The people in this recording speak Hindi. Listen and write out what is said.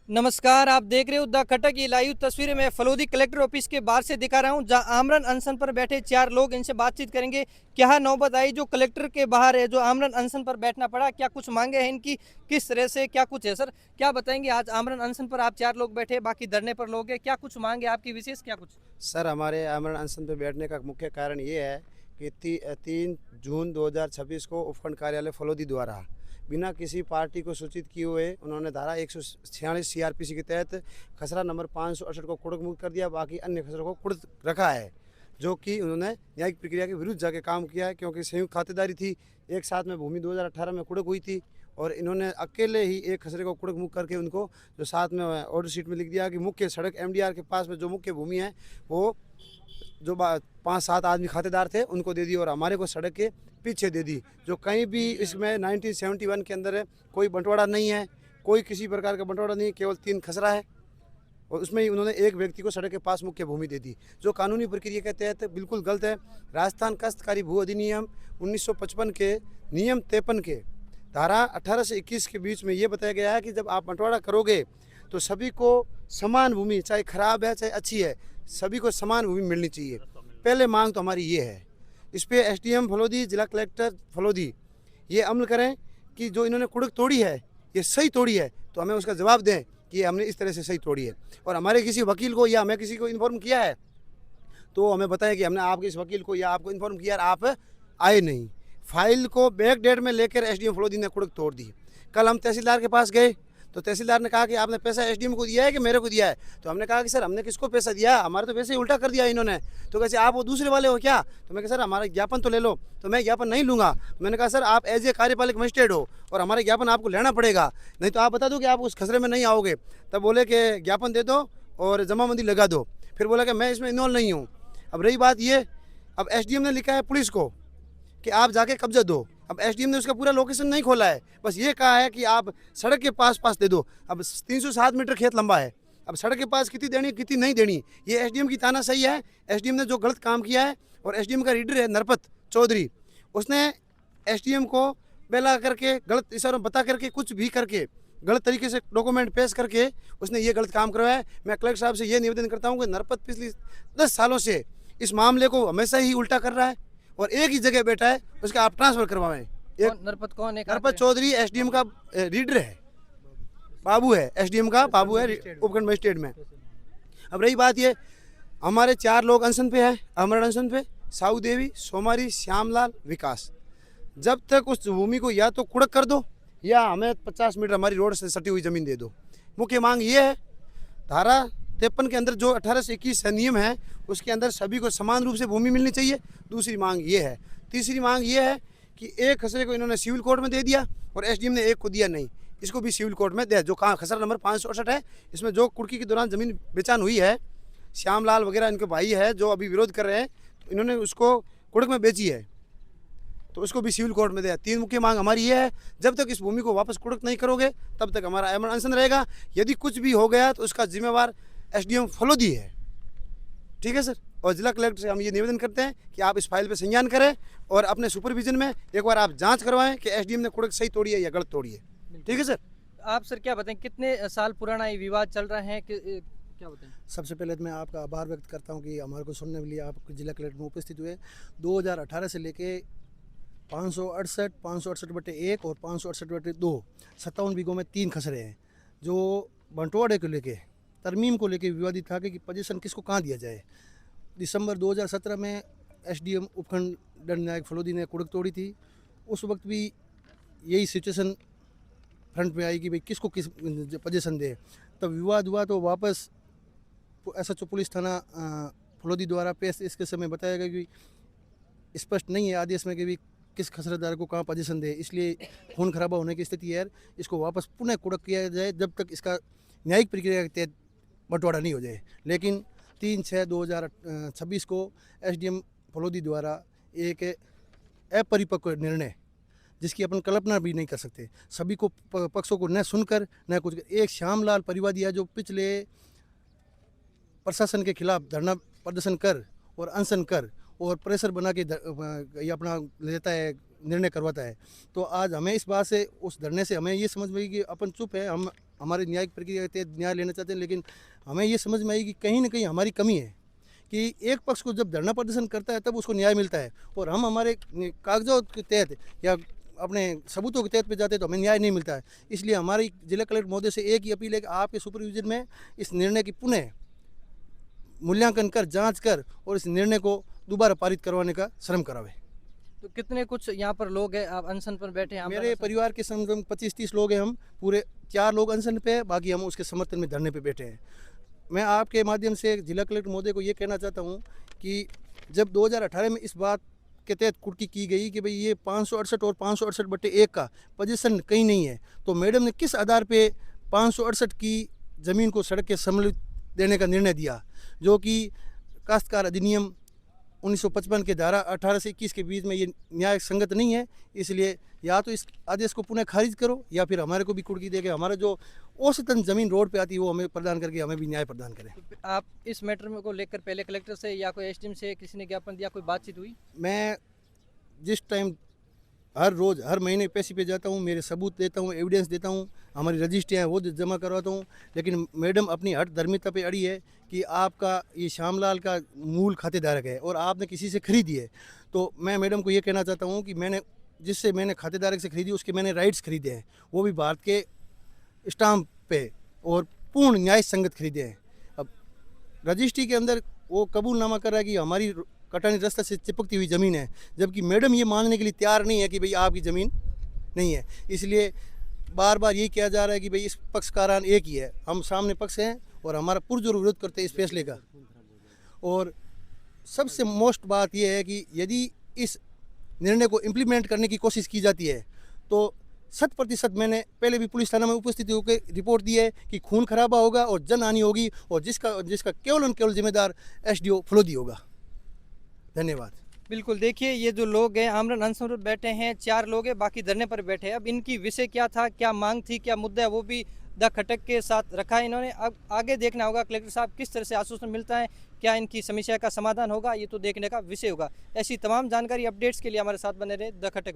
नमस्कार, आप देख रहे हो द कटक। ये लाइव तस्वीरें मैं फलोदी कलेक्टर ऑफिस के बाहर से दिखा रहा हूं, जहां आमरण अनशन पर बैठे 4 लोग। इनसे बातचीत करेंगे। क्या नौबत आई जो कलेक्टर के बाहर है, जो आमरण अनशन पर बैठना पड़ा? क्या कुछ मांगे हैं इनकी, किस तरह से क्या कुछ है? सर, क्या बताएंगे? आज आमरण अनशन पर आप 4 लोग बैठे, बाकी धरने पर लोग हैं। क्या कुछ मांगे आपकी विशेष, क्या कुछ? सर, हमारे आमरण अनशन पर बैठने का मुख्य कारण ये है कि 3 जून 2026 को उपखंड कार्यालय फलोदी द्वारा बिना किसी पार्टी को सूचित किए हुए उन्होंने धारा 146 सीआरपीसी के तहत खसरा नंबर 568 को कुड़क मुक्त कर दिया। बाकी अन्य खसरों को कुड़क रखा है, जो कि उन्होंने न्यायिक प्रक्रिया के विरुद्ध जाके काम किया है, क्योंकि संयुक्त खातेदारी थी। एक साथ में भूमि 2018 में कुड़क हुई थी और इन्होंने अकेले ही एक खसरे को कुड़क मुक्त करके उनको जो साथ में ऑर्डर शीट में लिख दिया कि मुख्य सड़क एमडीआर के पास में जो मुख्य भूमि है वो जो 5-7 आदमी खातेदार थे उनको दे दी और हमारे को सड़क के पीछे दे दी। जो कहीं भी इसमें 1971 के अंदर कोई बंटवारा नहीं है, कोई किसी प्रकार का बंटवारा नहीं है, केवल 3 खसरा है और उसमें ही उन्होंने एक व्यक्ति को सड़क के पास मुख्य भूमि दे दी, जो कानूनी प्रक्रिया के तहत बिल्कुल गलत है। राजस्थान काश्तकारी भू अधिनियम 1955 के नियम 53 के धारा 18 से 21 के बीच में ये बताया गया है कि जब आप बंटवारा करोगे तो सभी को समान भूमि, चाहे खराब है चाहे अच्छी है, सभी को समान भूमि मिलनी चाहिए। पहले मांग तो हमारी ये है। इस पर एसडीएम फलोदी, जिला कलेक्टर फलोदी ये अमल करें कि जो इन्होंने कुड़क तोड़ी है ये सही तोड़ी है, तो हमें उसका जवाब दें कि ये हमने इस तरह से सही तोड़ी है। और हमारे किसी वकील को या हमें किसी को इन्फॉर्म किया है तो हमें बताएं कि हमने आपके इस वकील को या आपको इन्फॉर्म किया, आप आए नहीं। फाइल को बैक डेट में लेकर एसडीएम फलोदी ने कुड़क तोड़ दी। कल हम तहसीलदार के पास गए तो तहसीलदार ने कहा कि आपने पैसा एसडीएम को दिया है कि मेरे को दिया है? तो हमने कहा कि सर हमने किसको पैसा दिया, हमारे तो पैसे ही उल्टा कर दिया इन्होंने। तो कैसे आप वो दूसरे वाले हो क्या? तो मैं कहा सर हमारा ज्ञापन तो ले लो। तो मैं ज्ञापन नहीं लूँगा। मैंने कहा सर आप एज ए कार्यपालक मजिस्ट्रेट हो और हमारा ज्ञापन आपको लेना पड़ेगा, नहीं तो आप बता दो कि आप उस खसरे में नहीं आओगे। तब बोले कि ज्ञापन दे दो और जमाबंदी लगा दो। फिर बोला कि मैं इसमें इन्वॉल्व नहीं हूँ। अब रही बात ये, अब एसडीएम ने लिखा है पुलिस को कि आप जाके कब्जा दो। अब एसडीएम ने उसका पूरा लोकेशन नहीं खोला है, बस ये कहा है कि आप सड़क के पास दे दो। अब 307 मीटर खेत लंबा है, अब सड़क के पास कितनी देनी कितनी नहीं देनी, ये एसडीएम की ताना सही है। एसडीएम ने जो गलत काम किया है, और एसडीएम का रीडर है नरपत चौधरी, उसने एसडीएम को बेला करके गलत इशारों बता करके कुछ भी करके गलत तरीके से डॉक्यूमेंट पेश करके उसने ये गलत काम करवाया है। मैं कलेक्टर साहब से ये निवेदन करता हूँ कि नरपत पिछली 10 सालों से इस मामले को हमेशा ही उल्टा कर रहा है और एक ही जगह बैठा है, उसका आप ट्रांसफर करवाएं। एक नरपत कौन है? नरपत चौधरी एसडीएम का रीडर है, बाबू है, एसडीएम का बाबू है उपखंड मजिस्ट्रेट में। अब रही बात ये, हमारे 4 लोग अनशन पे हैं, अमरण अनशन पे, साहू देवी, सोमारी, श्यामलाल, विकास। जब तक उस भूमि को या तो कुड़क कर दो या हमें 50 मीटर हमारी रोड से सटी हुई ज़मीन दे दो। मुख्य मांग ये है, धारा 53 के अंदर जो 18 से 21 नियम है उसके अंदर सभी को समान रूप से भूमि मिलनी चाहिए। दूसरी मांग ये है। तीसरी मांग ये है कि एक खसरे को इन्होंने सिविल कोर्ट में दे दिया और एसडीएम ने एक को दिया नहीं, इसको भी सिविल कोर्ट में दे। जो कहाँ खसरा नंबर 568 है, इसमें जो कुड़की के दौरान ज़मीन बेचान हुई है, श्यामलाल वगैरह इनके भाई है जो अभी विरोध कर रहे हैं, तो इन्होंने उसको कुड़क में बेची है, तो उसको भी सिविल कोर्ट में दिया। 3 मुख्य मांग हमारी ये है, जब तक इस भूमि को वापस कुड़क नहीं करोगे तब तक हमारा अमरण अनशन रहेगा। यदि कुछ भी हो गया तो उसका जिम्मेवार एसडीएम फलोदी है। ठीक है सर। और जिला कलेक्टर से हम ये निवेदन करते हैं कि आप इस फाइल पे संज्ञान करें और अपने सुपरविजन में एक बार आप जांच करवाएं कि एसडीएम ने कुड़क सही तोड़ी है या गलत तोड़ी है। ठीक है सर। आप सर क्या बताएं, कितने साल पुराना ये विवाद चल रहा है? क्या बताएं? सबसे पहले तो मैं आपका आभार व्यक्त करता हूं कि हमारे को सुनने के लिए आप जिला कलेक्टर में उपस्थित हुए। 2018 से लेके 568, 568/1 और 568/2 57 बीघों में 3 खसरे हैं, जो बंटवारे को लेके, तरमीम को लेके विवादित था कि पोजीशन किसको कहाँ दिया जाए। दिसंबर 2017 में एसडीएम उपखंड दंड न्यायिक फलोदी ने कुड़क तोड़ी थी। उस वक्त भी यही सिचुएशन फ्रंट में आई कि भाई किसको किस पोजीशन दे। तब विवाद हुआ तो वापस एसएचओ पुलिस थाना फलोदी द्वारा पेश इसके समय बताया गया कि स्पष्ट नहीं है आदेश में कि भी किस खसरेदार को कहाँ पोजीशन दे, इसलिए खून खराबा होने की स्थिति है। इसको वापस पुनः कुड़क किया जाए जब तक इसका न्यायिक प्रक्रिया के तहत बंटवारा नहीं हो जाए। लेकिन 3/6/2026 को एसडीएम फलोदी द्वारा एक अपरिपक्व निर्णय, जिसकी अपन कल्पना भी नहीं कर सकते, सभी को पक्षों को न सुनकर न कुछ, एक श्यामलाल परिवादी है जो पिछले प्रशासन के खिलाफ धरना प्रदर्शन कर और अनशन कर और प्रेशर बना के ये अपना लेता है, निर्णय करवाता है। तो आज हमें इस बात से, उस धरने से हमें ये समझ में कि अपन चुप है, हमारे न्यायिक प्रक्रिया के तहत न्याय लेना चाहते हैं, लेकिन हमें ये समझ में आई कि कहीं ना कहीं हमारी कमी है कि एक पक्ष को जब धरना प्रदर्शन करता है तब उसको न्याय मिलता है, और हम हमारे कागजात के तहत या अपने सबूतों के तहत पे जाते हैं तो हमें न्याय नहीं मिलता है। इसलिए हमारी जिला कलेक्टर महोदय से एक ही अपील है कि आपके सुपरविजन में इस निर्णय की पुनः मूल्यांकन कर, जांच कर और इस निर्णय को दोबारा पारित करवाने का श्रम करावे। तो कितने कुछ यहाँ पर लोग हैं, आप अनशन पर बैठे हैं? मेरे परिवार के समझ 25-30 लोग हैं, हम पूरे 4 लोग अनशन पे है, बाकी हम उसके समर्थन में धरने पे बैठे हैं। मैं आपके माध्यम से जिला कलेक्टर महोदय को ये कहना चाहता हूँ कि जब 2018 में इस बात के तहत कुर्की की गई कि भाई ये 568 और 568/1 का पोजीशन कहीं नहीं है, तो मैडम ने किस आधार पे 568 की ज़मीन को सड़क के सम्मिलित देने का निर्णय दिया, जो कि काश्तकार अधिनियम 1955 के धारा 18 से 21 के बीच में ये न्याय संगत नहीं है। इसलिए या तो इस आदेश को पुनः खारिज करो या फिर हमारे को भी कुर्की देके हमारा जो औसतन ज़मीन रोड पे आती है वो हमें प्रदान करके हमें भी न्याय प्रदान करें। तो आप इस मैटर में को लेकर पहले कलेक्टर से या कोई एसडीएम से किसी ने ज्ञापन दिया, कोई बातचीत हुई? मैं जिस टाइम हर रोज़ हर महीने पैसे पे जाता हूँ, मेरे सबूत देता हूँ, एविडेंस देता हूँ, हमारी रजिस्ट्रियाँ वो जमा करवाता हूँ, लेकिन मैडम अपनी हठ धर्मिता पे अड़ी है कि आपका ये श्यामलाल का मूल खातेदारक है और आपने किसी से खरीदी है। तो मैं मैडम को ये कहना चाहता हूँ कि मैंने खातेदारक से खरीदी उसके मैंने राइट्स खरीदे हैं, वो भी भारत के स्टाम्प पे और पूर्ण न्याय संगत खरीदे हैं। अब रजिस्ट्री के अंदर वो कबूलनामा कर रहा है कि हमारी कटानी रास्ता से चिपकती हुई ज़मीन है, जबकि मैडम ये मानने के लिए तैयार नहीं है कि भाई आपकी ज़मीन नहीं है। इसलिए बार बार यही किया जा रहा है कि भाई इस पक्षकारान एक ही है, हम सामने पक्ष हैं और हमारा पुरजोर विरोध करते हैं इस फैसले का। और सबसे मोस्ट बात यह है कि यदि इस निर्णय को इम्प्लीमेंट करने की कोशिश की जाती है तो 100% मैंने पहले भी पुलिस थाना में उपस्थित होकर रिपोर्ट दी है कि खून खराबा होगा और जनहानि होगी, और जिसका केवल जिम्मेदार एसडीओ फलोदी होगा। धन्यवाद। बिल्कुल, देखिए ये जो लोग हैं आमरण अनशन पर बैठे हैं, 4 लोग हैं, बाकी धरने पर बैठे हैं। अब इनकी विषय क्या था, क्या मांग थी, क्या मुद्दा है, वो भी द खटक के साथ रखा है इन्होंने। अब आगे देखना होगा कलेक्टर साहब किस तरह से आश्वासन मिलता है, क्या इनकी समस्या का समाधान होगा, ये तो देखने का विषय होगा। ऐसी तमाम जानकारी अपडेट्स के लिए हमारे साथ बने रहे द खटक।